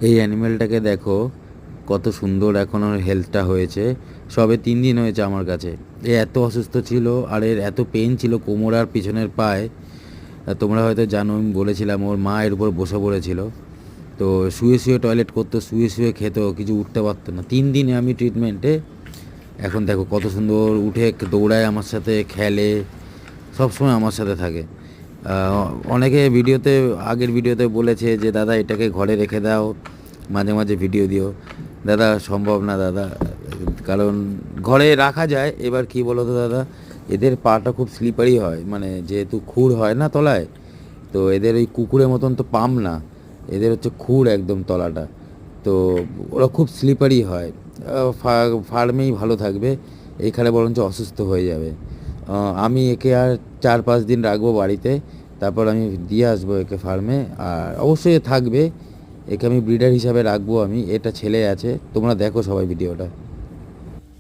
এই অ্যানিমেলটাকে দেখো কত সুন্দর এখন ওর হেলথটা হয়েছে। সবে 3 দিন হয়েছে আমার কাছে। এ এত অসুস্থ ছিল আর এর এত পেন ছিল কোমর আর পিছনের পায়ে। তোমরা হয়তো জানো, আমি বলেছিলাম ওর মা এর উপর বসে পড়েছিল। তো শুয়ে শুয়ে টয়লেট করতো, শুয়ে শুয়ে খেত, কিছু উঠতে পারতো না। 3 দিনে আমি ট্রিটমেন্টে এখন দেখো কত সুন্দর উঠে দৌড়ায়, আমার সাথে খেলে, সব সময় আমার সাথে থাকে। অনেকে ভিডিওতে, আগের ভিডিওতে বলেছে যে দাদা এটাকে ঘরে রেখে দাও, মাঝে মাঝে ভিডিও দিও। দাদা সম্ভব না দাদা, কারণ ঘরে রাখা যায়, এবার কি বলো তো দাদা, এদের পাটা খুব স্লিপারি হয়, মানে যেহেতু খুর হয় না তলায়, তো এদের ওই কুকুরের মতন তো পাম না, এদের হচ্ছে খুর একদম তলাটা। তো ওরা খুব স্লিপারি হয়। ফার্মেই ভালো থাকবে, এখানে বরঞ্চ অসুস্থ হয়ে যাবে। আমি একে আর 4-5 দিন রাখবো বাড়িতে, তারপর আমি দিয়ে আসবো একে ফার্মে। আর অবশ্যই এ থাকবে, একে আমি ব্রিডার হিসাবে রাখবো। আমি এটা ছেলে আছে, তোমরা দেখো সবাই ভিডিওটা।